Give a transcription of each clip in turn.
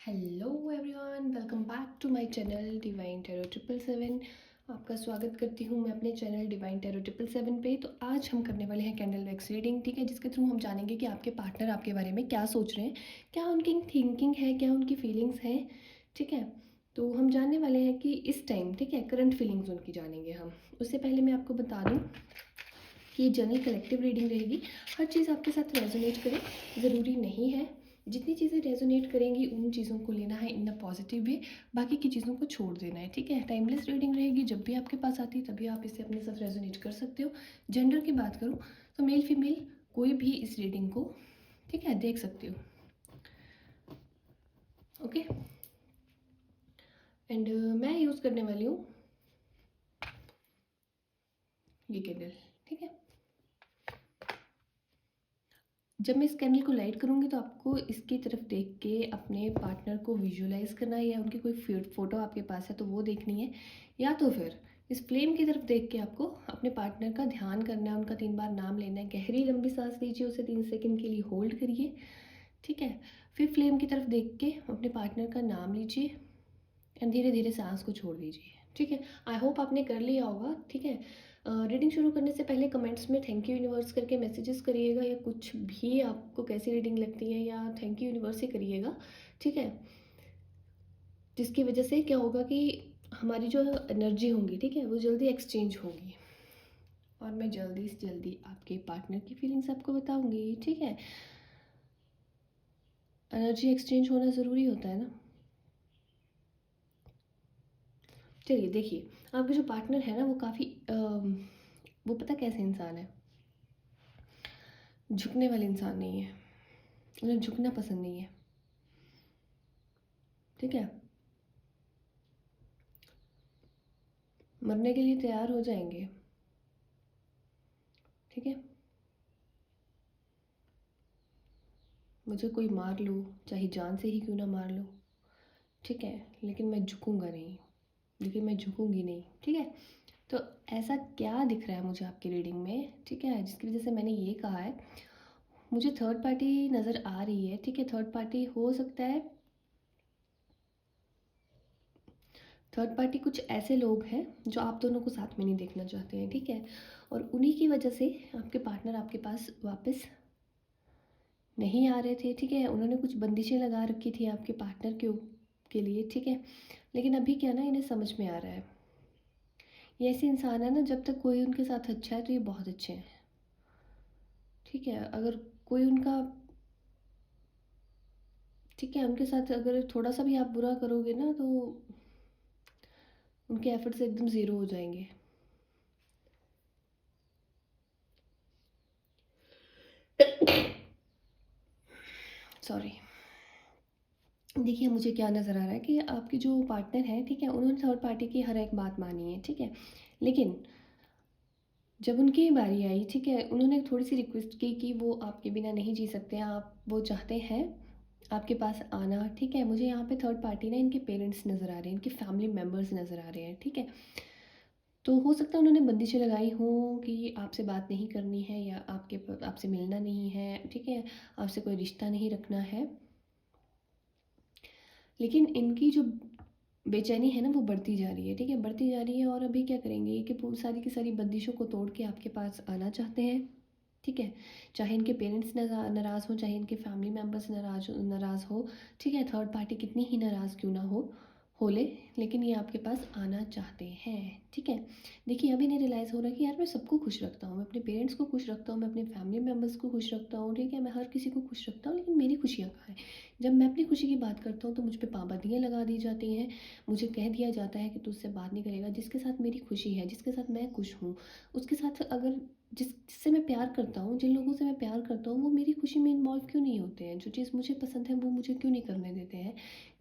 Hello everyone, welcome back to my channel divine tarot 777। आपका स्वागत करती हूँ मैं अपने चैनल डिवाइन टैरो 777 पे। तो आज हम करने वाले हैं कैंडल वैक्स रीडिंग, ठीक है, जिसके थ्रू हम जानेंगे कि आपके पार्टनर आपके बारे में क्या सोच रहे हैं, क्या उनकी थिंकिंग है, क्या उनकी फीलिंग्स हैं। ठीक है, तो हम जानने वाले हैं कि इस टाइम, ठीक है, करंट फीलिंग्स उनकी जानेंगे हम। उससे पहले मैं आपको बता दूँ कि ये जनरल कलेक्टिव रीडिंग रहेगी। हर चीज़ आपके साथ रेजोनेट करे ज़रूरी नहीं है। जितनी चीज़ें रेजोनेट करेंगी उन चीज़ों को लेना है इन अ पॉजिटिव वे, बाकी की चीज़ों को छोड़ देना है। ठीक है, टाइमलेस रीडिंग रहेगी, जब भी आपके पास आती है तभी आप इसे अपने साथ रेजोनेट कर सकते हो। जेंडर की बात करूँ तो मेल फीमेल कोई भी इस रीडिंग को, ठीक है, देख सकते हो। ओके, एंड मैं यूज़ करने वाली हूँ ये कैंडल। ठीक है, जब मैं इस कैंडल को लाइट करूँगी तो आपको इसकी तरफ देख के अपने पार्टनर को विजुअलाइज करना है, या उनकी कोई फ़ोटो आपके पास है तो वो देखनी है, या तो फिर इस फ्लेम की तरफ देख के आपको अपने पार्टनर का ध्यान करना है, उनका 3 बार नाम लेना है। गहरी लंबी सांस लीजिए, उसे 3 सेकंड के लिए होल्ड करिए। ठीक है, फिर फ्लेम की तरफ देख के अपने पार्टनर का नाम लीजिए एंड धीरे धीरे सांस को छोड़ दीजिए। ठीक है, आई होप आपने कर लिया होगा। ठीक है, रीडिंग शुरू करने से पहले कमेंट्स में थैंक यू यूनिवर्स करके मैसेजेस करिएगा, या कुछ भी आपको कैसी रीडिंग लगती है, या थैंक यू यूनिवर्स ही करिएगा। ठीक है, जिसकी वजह से क्या होगा कि हमारी जो एनर्जी होंगी, ठीक है, वो जल्दी एक्सचेंज होगी, और मैं जल्दी से जल्दी आपके पार्टनर की फीलिंग्स आपको बताऊंगी। ठीक है, एनर्जी एक्सचेंज होना ज़रूरी होता है ना। चलिए देखिए, आपके जो पार्टनर है ना वो काफ़ी वो पता कैसे इंसान है, झुकने वाले इंसान नहीं है, उन्हें झुकना पसंद नहीं है। ठीक है, मरने के लिए तैयार हो जाएंगे। ठीक है, मुझे कोई मार लो, चाहे जान से ही क्यों ना मार लो, ठीक है, लेकिन मैं झुकूंगा नहीं, लेकिन मैं झुकूंगी नहीं। ठीक है, तो ऐसा क्या दिख रहा है मुझे आपकी रीडिंग में, ठीक है, जिसकी वजह से मैंने ये कहा है। मुझे थर्ड पार्टी नज़र आ रही है। ठीक है, थर्ड पार्टी हो सकता है, थर्ड पार्टी कुछ ऐसे लोग हैं जो आप दोनों को साथ में नहीं देखना चाहते हैं। ठीक है, और उन्हीं की वजह से आपके पार्टनर आपके पास वापस नहीं आ रहे थे। ठीक है, उन्होंने कुछ बंदिशें लगा रखी थी आपके पार्टनर के लिए। ठीक है, लेकिन अभी क्या ना, इन्हें समझ में आ रहा है। ये ऐसे इंसान है ना, जब तक कोई उनके साथ अच्छा है तो ये बहुत अच्छे हैं। ठीक है, अगर कोई उनका, ठीक है, उनके साथ अगर थोड़ा सा भी आप बुरा करोगे ना तो उनके एफर्ट्स एकदम ज़ीरो हो जाएंगे। सॉरी। देखिए, मुझे क्या नज़र आ रहा है कि आपके जो पार्टनर हैं, ठीक है, उन्होंने थर्ड पार्टी की हर एक बात मानी है। ठीक है, लेकिन जब उनकी बारी आई, ठीक है, उन्होंने थोड़ी सी रिक्वेस्ट की कि वो आपके बिना नहीं जी सकते हैं, आप वो चाहते हैं आपके पास आना। ठीक है, मुझे यहाँ पे थर्ड पार्टी ना इनके पेरेंट्स नज़र आ रहे हैं, इनके फैमिली मेम्बर्स नज़र आ रहे हैं। ठीक है, तो हो सकता है उन्होंने बंदिशें लगाई हों कि आपसे बात नहीं करनी है, या आपसे मिलना नहीं है। ठीक है, आपसे कोई रिश्ता नहीं रखना है। लेकिन इनकी जो बेचैनी है ना वो बढ़ती जा रही है। ठीक है, बढ़ती जा रही है, और अभी क्या करेंगे कि पूरी सारी की सारी बंदिशों को तोड़ के आपके पास आना चाहते हैं। ठीक है, चाहे इनके पेरेंट्स नाराज़ हो, चाहे इनके फैमिली मेम्बर्स नाराज़ हो। ठीक है, थर्ड पार्टी कितनी ही नाराज़ क्यों ना हो ले, लेकिन ये आपके पास आना चाहते हैं। ठीक है, देखिए, अभी नहीं रियलाइज़ हो रहा कि यार मैं सबको खुश रखता हूँ, मैं अपने पेरेंट्स को खुश रखता हूँ, मैं अपने फैमिली मेम्बर्स को खुश रखता हूँ। ठीक है, मैं हर किसी को खुश रखता हूँ, लेकिन मेरी खुशियाँ कहाँ हैं। जब मैं अपनी खुशी की बात करता हूँ तो मुझ पे पाबंदियाँ लगा दी जाती हैं। मुझे कह दिया जाता है कि तू उससे बात नहीं करेगा। जिसके साथ मेरी खुशी है, जिसके साथ मैं खुश हूँ, उसके साथ अगर जिससे मैं प्यार करता हूँ, जिन लोगों से मैं प्यार करता हूँ, वो मेरी खुशी में इन्वॉल्व क्यों नहीं होते हैं। जो चीज़ मुझे पसंद है वो मुझे क्यों नहीं करने देते हैं।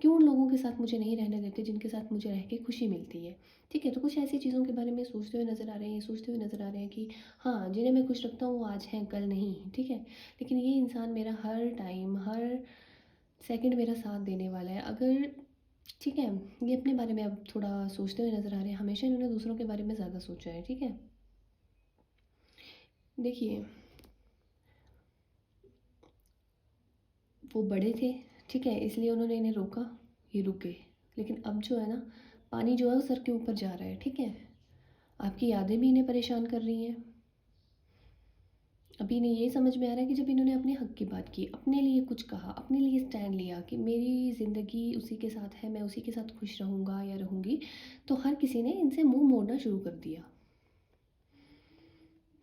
क्यों उन लोगों के साथ मुझे नहीं रहने देते जिनके साथ मुझे रह के खुशी मिलती है। ठीक है, तो कुछ ऐसी चीज़ों के बारे में सोचते हुए नज़र आ रहे हैं, सोचते हुए नज़र आ रहे हैं कि हाँ, जिन्हें मैं खुश रखता हूँ वो आज हैं, कल नहीं। ठीक है, लेकिन ये इंसान मेरा हर टाइम, हर सेकंड मेरा साथ देने वाला है। अगर, ठीक है, ये अपने बारे में अब थोड़ा सोचते हुए नज़र आ रहे हैं। हमेशा इन्होंने दूसरों के बारे में ज़्यादा सोचा है। ठीक है, देखिए, वो बड़े थे, ठीक है, इसलिए उन्होंने इन्हें रोका, ये रुके। लेकिन अब जो है ना, पानी जो है वो सर के ऊपर जा रहा है, ठीक है? आपकी यादें भी इन्हें परेशान कर रही हैं। अभी इन्हें ये समझ में आ रहा है कि जब इन्होंने अपने हक की बात की, अपने लिए कुछ कहा, अपने लिए स्टैंड लिया कि मेरी ज़िंदगी उसी के साथ है, मैं उसी के साथ खुश रहूँगा या रहूँगी, तो हर किसी ने इनसे मुँह मोड़ना शुरू कर दिया,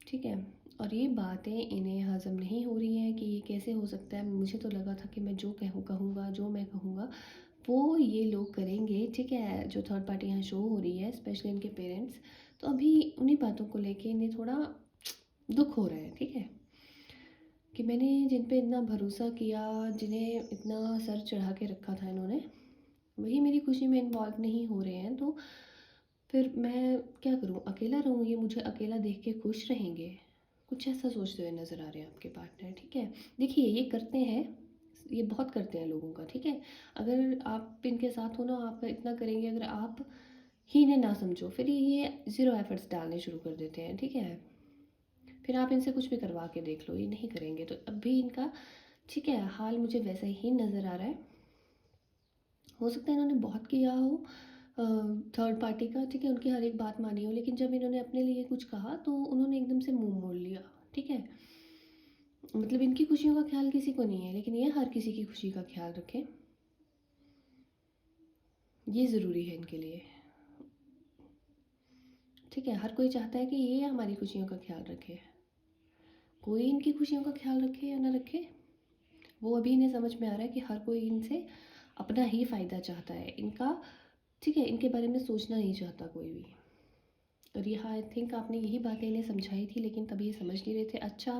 ठीक है? और ये बातें इन्हें हज़म नहीं हो रही हैं कि ये कैसे हो सकता है। मुझे तो लगा था कि मैं जो कहूँगा, जो मैं कहूँगा वो ये लोग करेंगे, ठीक है? जो थर्ड पार्टी यहाँ शो हो रही है, स्पेशली इनके पेरेंट्स। तो अभी उन्हीं बातों को लेके इन्हें थोड़ा दुःख हो रहा है, ठीक है? कि मैंने जिन पे इतना भरोसा किया, जिन्हें इतना सर चढ़ा के रखा था इन्होंने, वही मेरी खुशी में इन्वॉल्व नहीं हो रहे हैं, तो फिर मैं क्या करूँ? अकेला रहूँ, ये मुझे अकेला देख के खुश रहेंगे? कुछ ऐसा सोचते हुए नज़र आ रहे हैं आपके पार्टनर, ठीक है? देखिए, ये करते हैं, ये बहुत करते हैं लोगों का, ठीक है? अगर आप इनके साथ हो ना, आप इतना करेंगे, अगर आप ही इन्हें ना समझो, फिर ये ज़ीरो एफर्ट्स डालने शुरू कर देते हैं, ठीक है? फिर आप इनसे कुछ भी करवा के देख लो, ये नहीं करेंगे। तो अब भी इनका, ठीक है, हाल मुझे वैसा ही नज़र आ रहा है। हो सकता है इन्होंने बहुत किया हो थर्ड पार्टी का, ठीक है, उनकी हर एक बात मानी हो, लेकिन जब इन्होंने अपने लिए कुछ कहा तो उन्होंने एकदम से मुंह मोड़ लिया, ठीक है? मतलब इनकी खुशियों का ख्याल किसी को नहीं है, लेकिन ये हर किसी की खुशी का ख्याल रखें, ये ज़रूरी है इनके लिए, ठीक है? हर कोई चाहता है कि ये हमारी खुशियों का ख्याल रखे। कोई इनकी खुशियों का ख्याल रखे या ना रखे, वो अभी इन्हें समझ में आ रहा है कि हर कोई इनसे अपना ही फ़ायदा चाहता है, इनका, ठीक है, इनके बारे में सोचना नहीं चाहता कोई भी। और ये, आई थिंक आपने यही बातें इन्हें समझाई थी, लेकिन तभी ये समझ नहीं रहे थे। अच्छा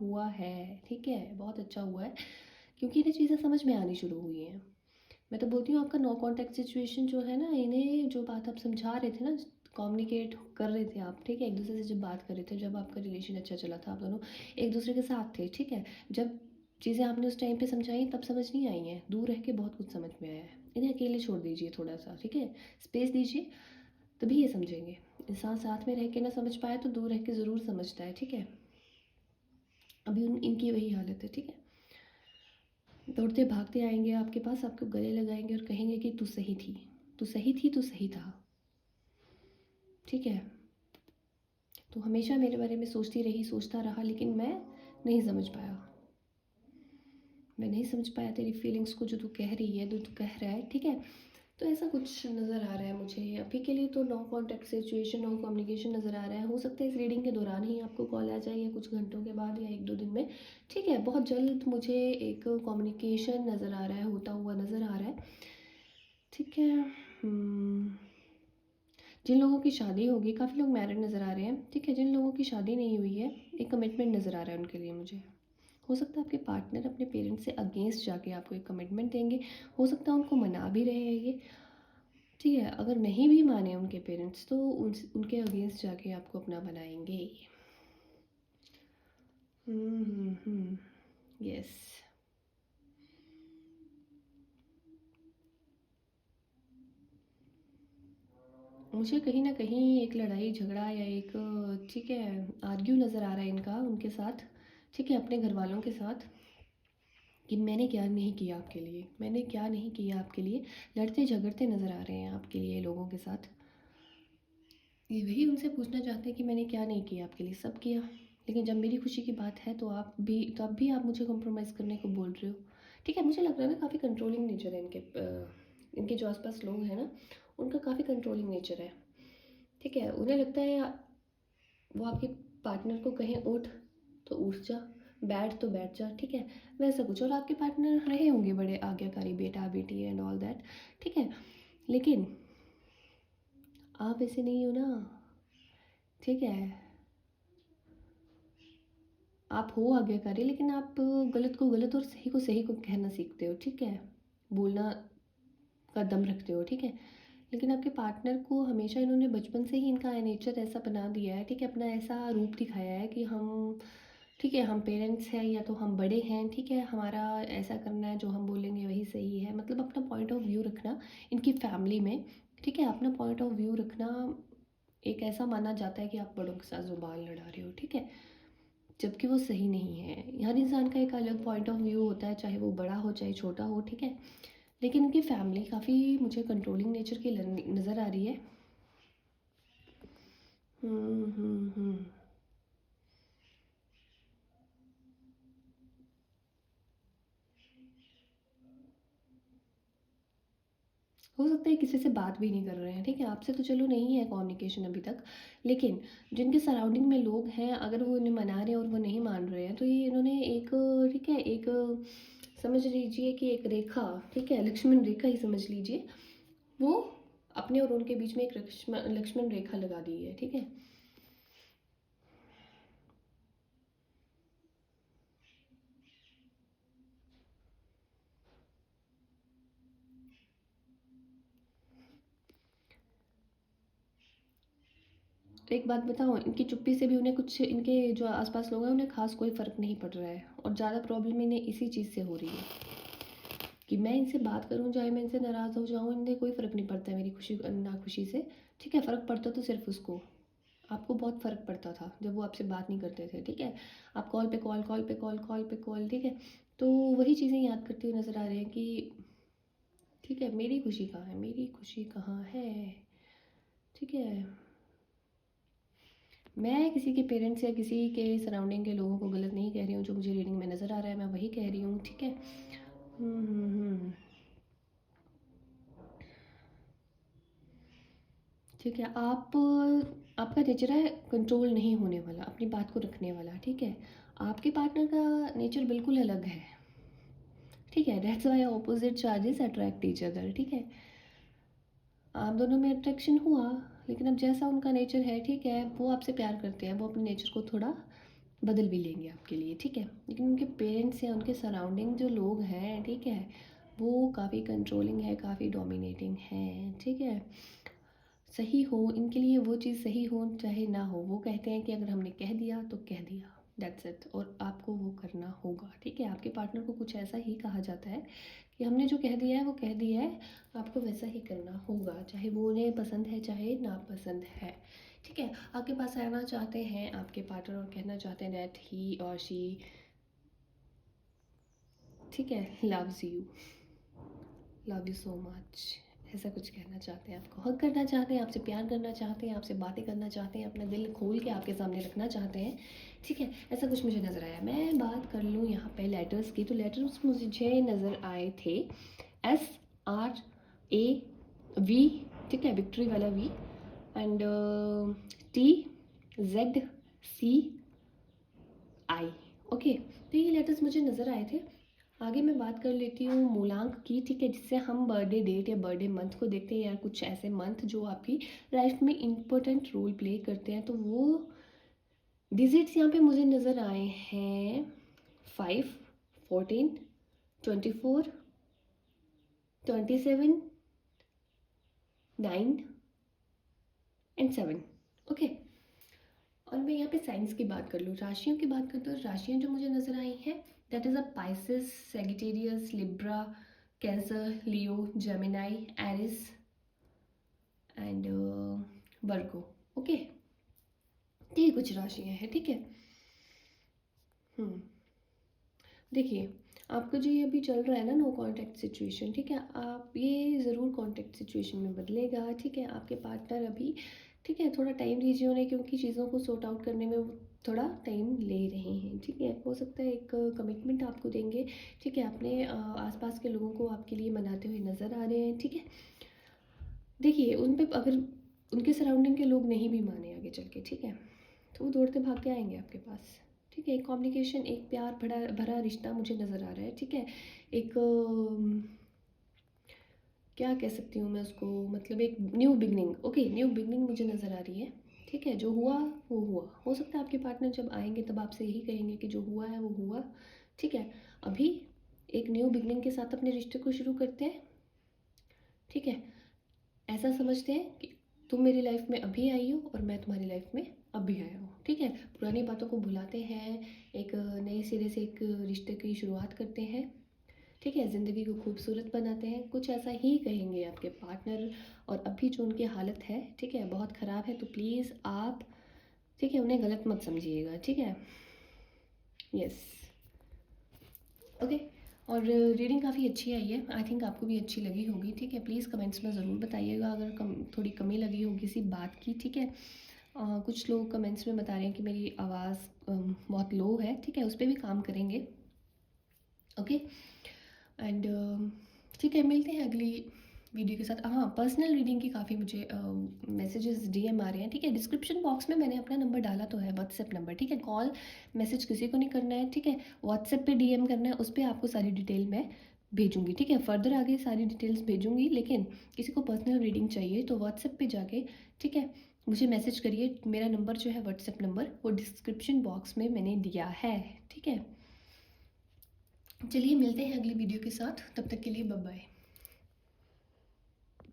हुआ है, ठीक है, बहुत अच्छा हुआ है, क्योंकि इन्हें चीज़ें समझ में आनी शुरू हुई हैं। मैं तो बोलती हूँ आपका नो कॉन्टैक्ट सिचुएशन जो है ना, इन्हें जो बात आप समझा रहे थे ना, कम्युनिकेट कर रहे थे आप, ठीक है, एक दूसरे से जब बात कर रहे थे, जब आपका रिलेशन अच्छा चला था, आप दोनों एक दूसरे के साथ थे, ठीक है, जब चीज़ें आपने उस टाइम पे समझाई तब समझ नहीं आई हैं, दूर रह के बहुत कुछ समझ में आया है। इन्हें अकेले छोड़ दीजिए थोड़ा सा, ठीक है, स्पेस दीजिए, तभी ये समझेंगे। इंसान साथ में रह के ना समझ पाए तो दूर रह के ज़रूर समझता है, ठीक है? अभी इनकी वही हालत है, ठीक है? दौड़ते भागते आएंगे आपके पास, आपको गले लगाएंगे और कहेंगे कि तू सही थी, तू सही थी, तू सही था, ठीक है? तू हमेशा मेरे बारे में सोचती रही, सोचता रहा, लेकिन नहीं समझ पाया मैं नहीं समझ पाया तेरी फीलिंग्स को, जो तू कह रही है, जो तू कह रहा है, ठीक है? तो ऐसा कुछ नज़र आ रहा है मुझे अभी के लिए। तो no contact situation, no communication नज़र आ रहा है। हो सकता है इस रीडिंग के दौरान ही आपको कॉल आ जाए, या कुछ घंटों के बाद, या 1-2 दिन में, ठीक है? बहुत जल्द मुझे एक कम्युनिकेशन नज़र आ रहा है, होता हुआ नज़र आ रहा है, ठीक है? जिन लोगों की शादी होगी, काफ़ी लोग मैरिड नज़र आ रहे हैं, ठीक है? जिन लोगों की शादी नहीं हुई है, एक कमिटमेंट नज़र आ रहा है उनके लिए मुझे। हो सकता है आपके पार्टनर अपने पेरेंट्स से अगेंस्ट जाके आपको एक कमिटमेंट देंगे, हो सकता है उनको मना भी रहे हैं ये, ठीक है? अगर नहीं भी माने उनके पेरेंट्स, तो उनके अगेंस्ट जाके आपको अपना बनाएंगे। यस। मुझे कहीं ना कहीं एक लड़ाई झगड़ा या एक, ठीक है, आर्ग्यू नज़र आ रहा है इनका उनके साथ, ठीक है, अपने घर वालों के साथ, कि मैंने क्या नहीं किया आपके लिए, मैंने क्या नहीं किया आपके लिए। लड़ते झगड़ते नज़र आ रहे हैं आपके लिए लोगों के साथ। ये वही उनसे पूछना चाहते हैं कि मैंने क्या नहीं किया आपके लिए, सब किया, लेकिन जब मेरी खुशी की बात है तो आप भी, तो अब भी आप मुझे कॉम्प्रोमाइज़ करने को बोल रहे हो, ठीक है? मुझे लग रहा है ना, काफ़ी कंट्रोलिंग नेचर है इनके, इनके जो आसपास लोग हैं ना, उनका काफ़ी कंट्रोलिंग नेचर है, ठीक है? उन्हें लगता है वो आपके पार्टनर को कहें उठ तो उठ जा, बैठ तो बैठ जा, ठीक है? वैसा कुछ। और आपके पार्टनर रहे होंगे बड़े आज्ञाकारी, बेटा बेटी एंड ऑल दैट, ठीक है? लेकिन आप ऐसे नहीं हो ना, ठीक है? आप हो आज्ञाकारी, लेकिन आप गलत को गलत और सही को कहना सीखते हो, ठीक है? बोलना का दम रखते हो, ठीक है? लेकिन आपके पार्टनर को हमेशा इन्होंने बचपन से ही, इनका नेचर ऐसा बना दिया है, ठीक है, अपना ऐसा रूप दिखाया है कि हम, ठीक है, हम पेरेंट्स हैं या तो हम बड़े हैं, ठीक है, हमारा ऐसा करना है, जो हम बोलेंगे वही सही है। मतलब अपना पॉइंट ऑफ व्यू रखना इनकी फैमिली में, ठीक है, अपना पॉइंट ऑफ व्यू रखना एक ऐसा माना जाता है कि आप बड़ों के साथ ज़ुबान लड़ा रहे हो, ठीक है? जबकि वो सही नहीं है। हर इंसान का एक अलग पॉइंट ऑफ व्यू होता है, चाहे वो बड़ा हो चाहे छोटा हो, ठीक है। लेकिन उनकी फैमिली काफ़ी मुझे कंट्रोलिंग नेचर की नज़र आ रही है। हम्म। हो सकता है किसी से बात भी नहीं कर रहे हैं, ठीक है। आपसे तो चलो नहीं है कम्युनिकेशन अभी तक, लेकिन जिनके सराउंडिंग में लोग हैं, अगर वो इन्हें मना रहे हैं और वो नहीं मान रहे हैं, तो ये इन्होंने एक, ठीक है, एक समझ लीजिए कि एक रेखा, ठीक है, लक्ष्मण रेखा ही समझ लीजिए, वो अपने और उनके बीच में एक लक्ष्मण रेखा लगा दी है, ठीक है। एक बात बताऊँ, इनकी चुप्पी से भी उन्हें कुछ, इनके जो आसपास लोग हैं उन्हें खास कोई फ़र्क नहीं पड़ रहा है, और ज़्यादा प्रॉब्लम इन्हें इसी चीज़ से हो रही है कि मैं इनसे बात करूँ चाहे मैं इनसे नाराज़ हो जाऊँ, इन्हें कोई फ़र्क नहीं पड़ता है मेरी खुशी नाखुशी से, ठीक है। फ़र्क पड़ता तो सिर्फ उसको, आपको बहुत फ़र्क पड़ता था जब वो आपसे बात नहीं करते थे, ठीक है। आप कॉल पे कॉल, कॉल पे कॉल, कॉल पे कॉल, ठीक है। तो वही चीज़ें याद करते हुए नज़र आ रहे हैं कि ठीक है, मेरी खुशी कहाँ है, मेरी खुशी कहाँ है, ठीक है। मैं किसी के पेरेंट्स या किसी के सराउंडिंग के लोगों को गलत नहीं कह रही हूँ, जो मुझे रीडिंग में नज़र आ रहा है मैं वही कह रही हूँ, ठीक है। हम्म। ठीक है, आप, आपका नेचर है कंट्रोल नहीं होने वाला, अपनी बात को रखने वाला, ठीक है। आपके पार्टनर का नेचर बिल्कुल अलग है, ठीक है। That's why opposite charges attract each other, ठीक है। आप दोनों में अट्रैक्शन हुआ, लेकिन अब जैसा उनका नेचर है, ठीक है, वो आपसे प्यार करते हैं, वो अपने नेचर को थोड़ा बदल भी लेंगे आपके लिए, ठीक है। लेकिन उनके पेरेंट्स या उनके सराउंडिंग जो लोग हैं, ठीक है, वो काफ़ी कंट्रोलिंग है, काफ़ी डोमिनेटिंग है, ठीक है। सही हो इनके लिए वो चीज़, सही हो चाहे ना हो, वो कहते हैं कि अगर हमने कह दिया तो कह दिया, दैट्स इट, और आपको वो करना होगा, ठीक है। आपके पार्टनर को कुछ ऐसा ही कहा जाता है कि हमने जो कह दिया है वो कह दिया है, आपको वैसा ही करना होगा, चाहे वो उन्हें पसंद है चाहे नापसंद है, ठीक है। आपके पास आना चाहते हैं आपके पार्टनर और कहना चाहते हैं दैट ही और शी, ठीक है, loves you, love you so much, ऐसा कुछ कहना चाहते हैं, आपको हक करना चाहते हैं, आपसे प्यार करना चाहते हैं, आपसे बातें करना चाहते हैं, अपना दिल खोल के आपके सामने रखना चाहते हैं, ठीक है। ऐसा कुछ मुझे नज़र आया। मैं बात कर लूँ यहाँ पे लेटर्स की, तो लेटर्स मुझे नज़र आए थे SRAV, ठीक है, विक्ट्री वाला V, एंड TZCI, ओके। तो ये लेटर्स मुझे नज़र आए थे। आगे मैं बात कर लेती हूँ मूलांक की, ठीक है, जिससे हम बर्थडे डेट या बर्थडे मंथ को देखते हैं, या कुछ ऐसे मंथ जो आपकी लाइफ में इम्पोर्टेंट रोल प्ले करते हैं। तो वो डिजिट्स यहाँ पे मुझे नज़र आए हैं 5, 14, 24, 27, 9 एंड 7, ओके। और मैं यहाँ पे साइंस की बात कर लूँ, राशियों की बात करते हो, राशियाँ जो मुझे नज़र आई हैं that is a Pisces, Sagittarius, Libra, Cancer, Leo, Gemini, Aries and Virgo, okay. ये कुछ राशियाँ हैं, ठीक है। हम्म। देखिए, आपका जो ये अभी चल रहा है ना नो कांटेक्ट सिचुएशन, ठीक है, आप ये ज़रूर कांटेक्ट सिचुएशन में बदलेगा, ठीक है। आपके पार्टनर अभी, ठीक है, थोड़ा टाइम दीजिए उन्हें, क्योंकि चीज़ों को सॉर्ट आउट करने में वो थोड़ा टाइम ले रहे हैं, ठीक है। हो सकता है एक कमिटमेंट आपको देंगे, ठीक है, अपने आसपास के लोगों को आपके लिए मनाते हुए नज़र आ रहे हैं, ठीक है। देखिए, उन पे अगर उनके सराउंडिंग के लोग नहीं भी माने आगे चल के, ठीक है, तो वो दौड़ते भाग के आएंगे आपके पास, ठीक है। एक कॉम्युनिकेशन, एक प्यार भरा भरा रिश्ता मुझे नज़र आ रहा है, ठीक है। एक क्या कह सकती हूँ मैं उसको, मतलब एक new beginning, okay, new beginning मुझे नज़र आ रही है, ठीक है। जो हुआ वो हुआ, हो सकता है आपके पार्टनर जब आएंगे तब आपसे यही कहेंगे कि जो हुआ है वो हुआ, ठीक है। अभी एक न्यू बिगनिंग के साथ अपने रिश्ते को शुरू करते हैं, ठीक है। ऐसा समझते हैं कि तुम मेरी लाइफ में अभी आई हो और मैं तुम्हारी लाइफ में अभी आया हूँ, ठीक है। पुरानी बातों को भुलाते हैं, एक नए सिरे से एक रिश्ते की शुरुआत करते हैं, ठीक है। ज़िंदगी को खूबसूरत बनाते हैं, कुछ ऐसा ही कहेंगे आपके पार्टनर। और अभी जो उनकी हालत है, ठीक है, बहुत ख़राब है, तो प्लीज़ आप, ठीक है, उन्हें गलत मत समझिएगा, ठीक है। यस। ओके। और रीडिंग काफ़ी अच्छी आई है, आई थिंक आपको भी अच्छी लगी होगी, ठीक है। प्लीज़ कमेंट्स में ज़रूर बताइएगा अगर थोड़ी कमी लगी हो किसी बात की, ठीक है। कुछ लोग कमेंट्स में बता रहे हैं कि मेरी आवाज़ बहुत लो है, ठीक है, उस पर भी काम करेंगे। ओके। एंड ठीक है, मिलते हैं अगली वीडियो के साथ। हाँ, पर्सनल रीडिंग की काफ़ी मुझे मैसेजेस डीएम आ रहे हैं, ठीक है। डिस्क्रिप्शन बॉक्स में मैंने अपना नंबर डाला तो है, व्हाट्सएप नंबर, ठीक है। कॉल मैसेज किसी को नहीं करना है, ठीक है। व्हाट्सएप पे डीएम करना है, उस पर आपको सारी डिटेल मैं भेजूंगी, ठीक है। फर्दर आगे सारी डिटेल्स भेजूंगी, लेकिन किसी को पर्सनल रीडिंग चाहिए तो व्हाट्सएप पे जाके, ठीक है, मुझे मैसेज करिए। मेरा नंबर जो है व्हाट्सएप नंबर, वो डिस्क्रिप्शन बॉक्स में मैंने दिया है, ठीक है। चलिए मिलते हैं अगली वीडियो के साथ, तब तक के लिए बाय बाय।